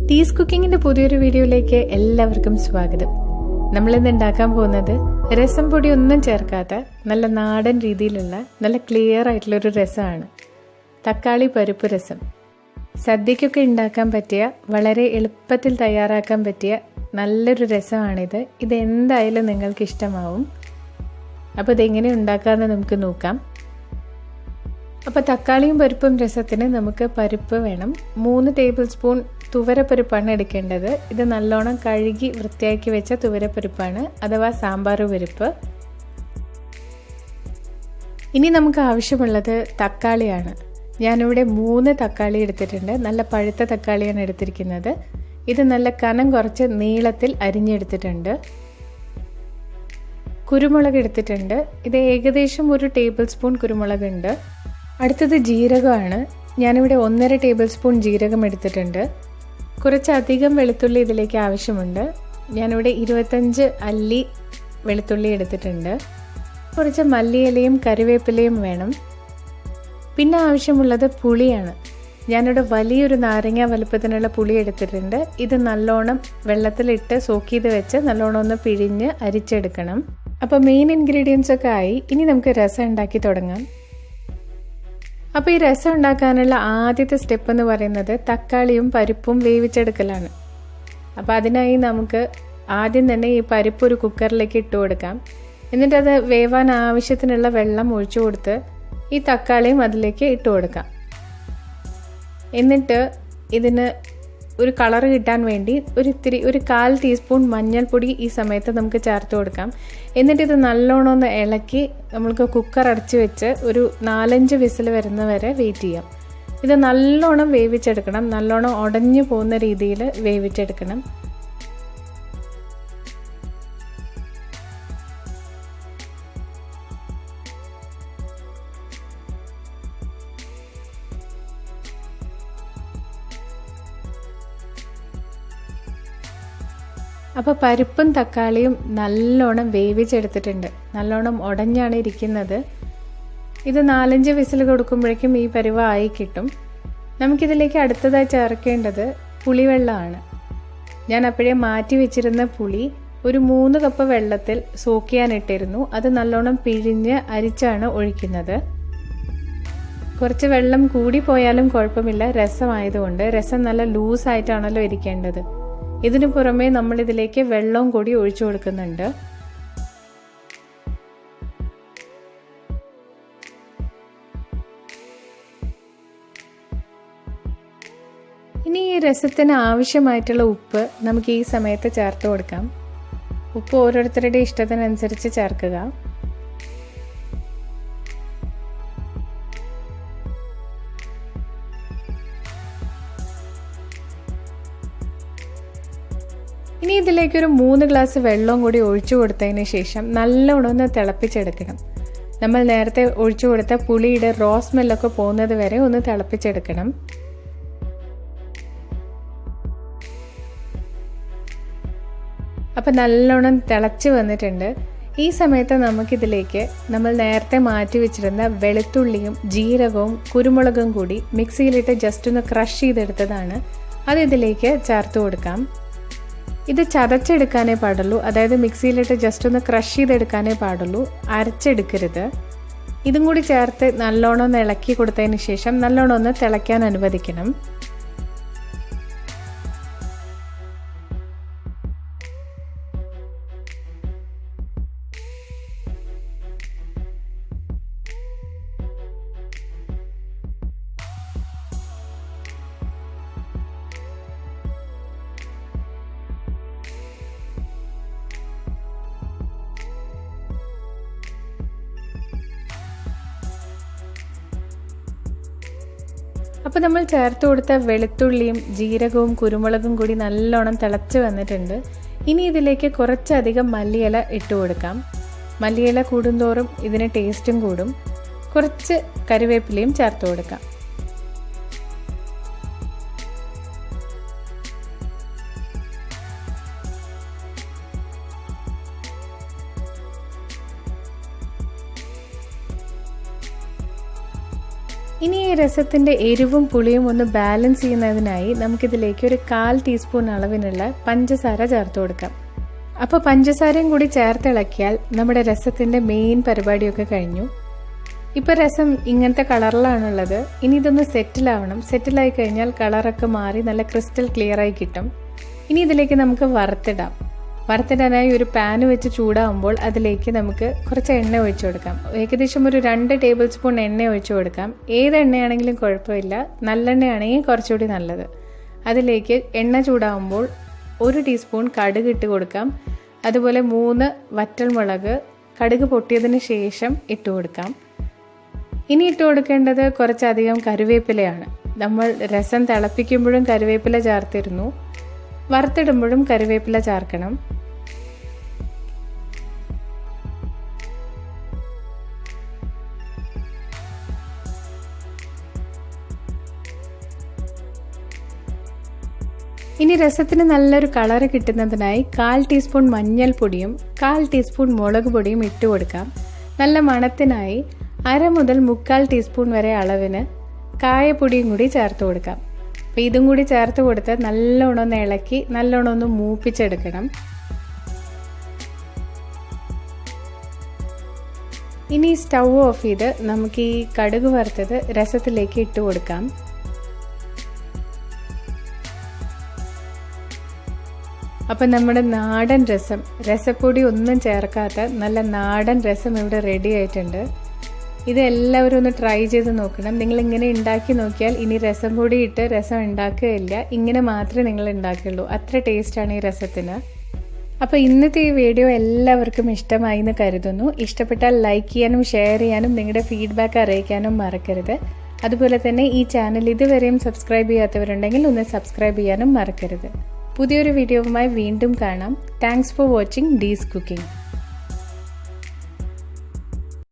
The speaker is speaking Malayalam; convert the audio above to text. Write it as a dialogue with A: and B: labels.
A: ടീസ് കുക്കിങ്ങിന്റെ പുതിയൊരു വീഡിയോയിലേക്ക് എല്ലാവർക്കും സ്വാഗതം. നമ്മളിന്ന് ഉണ്ടാക്കാൻ പോകുന്നത് രസം പൊടി ഒന്നും ചേർക്കാത്ത നല്ല നാടൻ രീതിയിലുള്ള നല്ല ക്ലിയർ ആയിട്ടുള്ള ഒരു രസമാണ്. തക്കാളി പരിപ്പ് രസം. സദ്യക്കൊക്കെ ഉണ്ടാക്കാൻ പറ്റിയ, വളരെ എളുപ്പത്തിൽ തയ്യാറാക്കാൻ പറ്റിയ നല്ലൊരു രസമാണിത്. ഇത് എന്തായാലും നിങ്ങൾക്ക് ഇഷ്ടമാവും. അപ്പോൾ ഇതെങ്ങനെ ഉണ്ടാക്കാമെന്ന് നമുക്ക് നോക്കാം. അപ്പോൾ തക്കാളിയും പരിപ്പും രസത്തിന് നമുക്ക് പരിപ്പ് വേണം. 3 ടേബിൾ സ്പൂൺ തുവരപ്പരിപ്പാണ് എടുക്കേണ്ടത്. ഇത് നല്ലോണം കഴുകി വൃത്തിയാക്കി വെച്ച തുവരപ്പരിപ്പാണ്, അഥവാ സാമ്പാർ പരിപ്പ്. ഇനി നമുക്ക് ആവശ്യമുള്ളത് തക്കാളിയാണ്. ഞാനിവിടെ 3 തക്കാളി എടുത്തിട്ടുണ്ട്. നല്ല പഴുത്ത തക്കാളിയാണ് എടുത്തിരിക്കുന്നത്. ഇത് നല്ല കനം കുറച്ച് നീളത്തിൽ അരിഞ്ഞെടുത്തിട്ടുണ്ട്. കുരുമുളക് എടുത്തിട്ടുണ്ട്. ഇത് ഏകദേശം 1 ടേബിൾ സ്പൂൺ കുരുമുളക് ഉണ്ട്. അടുത്തത് ജീരകമാണ്. ഞാനിവിടെ 1.5 ടേബിൾ സ്പൂൺ ജീരകം എടുത്തിട്ടുണ്ട്. കുറച്ചധികം വെളുത്തുള്ളി ഇതിലേക്ക് ആവശ്യമുണ്ട്. ഞാനിവിടെ 25 അല്ലി വെളുത്തുള്ളി എടുത്തിട്ടുണ്ട്. കുറച്ച് മല്ലിയിലയും കറിവേപ്പിലയും വേണം. പിന്നെ ആവശ്യമുള്ളത് പുളിയാണ്. ഞാനിവിടെ വലിയൊരു നാരങ്ങ വലുപ്പത്തിനുള്ള പുളി എടുത്തിട്ടുണ്ട്. ഇത് നല്ലോണം വെള്ളത്തിലിട്ട് സോക്ക് ചെയ്ത് വെച്ച് നല്ലോണം ഒന്ന് പിഴിഞ്ഞ് അരിച്ചെടുക്കണം. അപ്പോൾ മെയിൻ ഇൻഗ്രീഡിയൻസ് ഒക്കെ ആയി. ഇനി നമുക്ക് രസം ഉണ്ടാക്കി തുടങ്ങാം. അപ്പോൾ ഈ രസം ഉണ്ടാക്കാനുള്ള ആദ്യത്തെ സ്റ്റെപ്പ് എന്ന് പറയുന്നത് തക്കാളിയും പരിപ്പും വേവിച്ചെടുക്കലാണ്. അപ്പോൾ അതിനായി നമുക്ക് ആദ്യം തന്നെ ഈ പരിപ്പ് ഒരു കുക്കറിലേക്ക് ഇട്ട് കൊടുക്കാം. എന്നിട്ടത് വേവാൻ ആവശ്യത്തിനുള്ള വെള്ളം ഒഴിച്ചു കൊടുത്ത് ഈ തക്കാളിയും അതിലേക്ക് ഇട്ട് കൊടുക്കാം. എന്നിട്ട് ഇതിന് ഒരു കളർ കിട്ടാൻ വേണ്ടി ഒരു 1/4 ടീസ്പൂൺ മഞ്ഞൾപ്പൊടി ഈ സമയത്ത് നമുക്ക് ചേർത്ത് കൊടുക്കാം. എന്നിട്ട് ഇത് നല്ലോണം ഒന്ന് ഇളക്കി നമുക്ക് കുക്കർ അടച്ചു വെച്ച് ഒരു 4-5 വിസിൽ വരുന്ന വരെ വെയിറ്റ് ചെയ്യാം. ഇത് നല്ലോണം വേവിച്ചെടുക്കണം. നല്ലോണം ഉടഞ്ഞു പോകുന്ന രീതിയിൽ വേവിച്ചെടുക്കണം. അപ്പോൾ പരിപ്പും തക്കാളിയും നല്ലോണം വേവിച്ചെടുത്തിട്ടുണ്ട്. നല്ലോണം ഉടഞ്ഞാണ് ഇരിക്കുന്നത്. ഇത് 4-5 വിസിൽ കൊടുക്കുമ്പോഴേക്കും ഈ പരിവായി കിട്ടും. നമുക്കിതിലേക്ക് അടുത്തതായി ചേർക്കേണ്ടത് പുളിവെള്ളമാണ്. ഞാൻ അപ്പോഴേ മാറ്റി വെച്ചിരുന്ന പുളി ഒരു 3 കപ്പ് വെള്ളത്തിൽ സോക്ക് ചെയ്യാനിട്ടിരുന്നു. അത് നല്ലോണം പിഴിഞ്ഞ് അരിച്ചാണ് ഒഴിക്കുന്നത്. കുറച്ച് വെള്ളം കൂടി പോയാലും കുഴപ്പമില്ല, രസമായതുകൊണ്ട്. രസം നല്ല ലൂസായിട്ടാണല്ലോ ഇരിക്കേണ്ടത്. ഇതിനു പുറമെ നമ്മളിതിലേക്ക് വെള്ളവും കൂടി ഒഴിച്ചു കൊടുക്കുന്നുണ്ട്. ഇനി ഈ രസത്തിന് ആവശ്യമായിട്ടുള്ള ഉപ്പ് നമുക്ക് ഈ സമയത്ത് ചേർത്ത് കൊടുക്കാം. ഉപ്പ് ഓരോരുത്തരുടെ ഇഷ്ടത്തിനനുസരിച്ച് ചേർക്കുക. ഇനി ഇതിലേക്കൊരു 3 ഗ്ലാസ് വെള്ളവും കൂടി ഒഴിച്ചു കൊടുത്തതിന് ശേഷം നല്ലോണം ഒന്ന് തിളപ്പിച്ചെടുക്കണം. നമ്മൾ നേരത്തെ ഒഴിച്ചു കൊടുത്ത പുളിയുടെ റോ സ്മെല്ലൊക്കെ പോകുന്നത് വരെ ഒന്ന് തിളപ്പിച്ചെടുക്കണം. അപ്പം നല്ലോണം തിളച്ച് വന്നിട്ടുണ്ട്. ഈ സമയത്ത് നമുക്കിതിലേക്ക് നമ്മൾ നേരത്തെ മാറ്റി വെച്ചിരുന്ന വെളുത്തുള്ളിയും ജീരകവും കുരുമുളകും കൂടി മിക്സിയിലിട്ട് ജസ്റ്റ് ഒന്ന് ക്രഷ് ചെയ്തെടുത്തതാണ്. അത് ഇതിലേക്ക് ചേർത്ത് കൊടുക്കാം. ഇത് ചതച്ചെടുക്കാനേ പാടുള്ളൂ. അതായത് മിക്സിയിലിട്ട് ജസ്റ്റ് ഒന്ന് ക്രഷ് ചെയ്തെടുക്കാനേ പാടുള്ളൂ, അരച്ചെടുക്കരുത്. ഇതും കൂടി ചേർത്ത് നല്ലോണം ഒന്ന് ഇളക്കി കൊടുത്തതിന് ശേഷം നല്ലോണം ഒന്ന് തിളയ്ക്കാൻ അനുവദിക്കണം. അപ്പോൾ നമ്മൾ ചേർത്ത് കൊടുത്ത വെളുത്തുള്ളിയും ജീരകവും കുരുമുളകും കൂടി നല്ലോണം തിളച്ച് വന്നിട്ടുണ്ട്. ഇനി ഇതിലേക്ക് കുറച്ചധികം മല്ലിയില ഇട്ട് കൊടുക്കാം. മല്ലിയില കൂടുന്തോറും ഇതിന് ടേസ്റ്റും കൂടും. കുറച്ച് കറിവേപ്പിലയും ചേർത്ത് കൊടുക്കാം. ഇനി ഈ രസത്തിൻ്റെ എരിവും പുളിയും ഒന്ന് ബാലൻസ് ചെയ്യുന്നതിനായി നമുക്കിതിലേക്ക് ഒരു 1/4 ടീസ്പൂൺ അളവിനുള്ള പഞ്ചസാര ചേർത്ത് കൊടുക്കാം. അപ്പോൾ പഞ്ചസാരയും കൂടി ചേർത്തിളക്കിയാൽ നമ്മുടെ രസത്തിൻ്റെ മെയിൻ പരിപാടിയൊക്കെ കഴിഞ്ഞു. ഇപ്പോൾ രസം ഇങ്ങനത്തെ കളറിലാണുള്ളത്. ഇനി ഇതൊന്ന് സെറ്റിലാവണം. സെറ്റിലായി കഴിഞ്ഞാൽ കളറൊക്കെ മാറി നല്ല ക്രിസ്റ്റൽ ക്ലിയർ ആയി കിട്ടും. ഇനി ഇതിലേക്ക് നമുക്ക് വറുത്തിടാനായി ഒരു പാന് വെച്ച് ചൂടാകുമ്പോൾ അതിലേക്ക് നമുക്ക് കുറച്ച് എണ്ണ ഒഴിച്ചു കൊടുക്കാം. ഏകദേശം ഒരു 2 ടേബിൾ സ്പൂൺ എണ്ണ ഒഴിച്ചു കൊടുക്കാം. ഏത് എണ്ണയാണെങ്കിലും കുഴപ്പമില്ല, നല്ലെണ്ണയാണെങ്കിൽ കുറച്ചുകൂടി നല്ലത്. അതിലേക്ക് എണ്ണ ചൂടാകുമ്പോൾ 1 ടീസ്പൂൺ കടുക് ഇട്ട് കൊടുക്കാം. അതുപോലെ 3 വറ്റൽമുളക് കടുക് പൊട്ടിയതിന് ശേഷം ഇട്ട് കൊടുക്കാം. ഇനി ഇട്ട് കൊടുക്കേണ്ടത് കുറച്ചധികം കറിവേപ്പിലയാണ്. നമ്മൾ രസം തിളപ്പിക്കുമ്പോഴും കറിവേപ്പില ചേർത്തിരുന്നു, വറുത്തിടുമ്പോഴും കറിവേപ്പില ചേർക്കണം. ഇനി രസത്തിന് നല്ലൊരു കളറ് കിട്ടുന്നതിനായി 1/4 ടീസ്പൂൺ മഞ്ഞൾപ്പൊടിയും 1/4 ടീസ്പൂൺ മുളക് പൊടിയും ഇട്ട് കൊടുക്കാം. നല്ല മണത്തിനായി 1/2 മുതൽ 3/4 ടീസ്പൂൺ വരെ അളവിന് കായപ്പൊടിയും കൂടി ചേർത്ത് കൊടുക്കാം. അപ്പോൾ ഇതും കൂടി ചേർത്ത് കൊടുത്ത് നല്ലോണം ഒന്ന് ഇളക്കി നല്ലോണം ഒന്ന് മൂപ്പിച്ചെടുക്കണം. ഇനി സ്റ്റൗ ഓഫ് ചെയ്ത് നമുക്ക് ഈ കടുക് വറുത്തത് രസത്തിലേക്ക് ഇട്ട് കൊടുക്കാം. അപ്പം നമ്മുടെ നാടൻ രസം, രസപ്പൊടി ഒന്നും ചേർക്കാത്ത നല്ല നാടൻ രസം ഇവിടെ റെഡി ആയിട്ടുണ്ട്. ഇത് എല്ലാവരും ഒന്ന് ട്രൈ ചെയ്ത് നോക്കണം. നിങ്ങളിങ്ങനെ ഉണ്ടാക്കി നോക്കിയാൽ ഇനി രസം പൊടി ഇട്ട് രസം ഉണ്ടാക്കുകയില്ല, ഇങ്ങനെ മാത്രമേ നിങ്ങൾ ഉണ്ടാക്കുകയുള്ളൂ. അത്ര ടേസ്റ്റാണ് ഈ രസത്തിന്. അപ്പോൾ ഇന്നത്തെ ഈ വീഡിയോ എല്ലാവർക്കും ഇഷ്ടമായി എന്ന് കരുതുന്നു. ഇഷ്ടപ്പെട്ടാൽ ലൈക്ക് ചെയ്യാനും ഷെയർ ചെയ്യാനും നിങ്ങളുടെ ഫീഡ്ബാക്ക് അറിയിക്കാനും മറക്കരുത്. അതുപോലെ തന്നെ ഈ ചാനൽ ഇതുവരെയും സബ്സ്ക്രൈബ് ചെയ്യാത്തവരുണ്ടെങ്കിൽ ഒന്ന് സബ്സ്ക്രൈബ് ചെയ്യാനും മറക്കരുത്. പുതിയൊരു വീഡിയോവുമായി വീണ്ടും കാണാം. Thanks for watching Dee's cooking.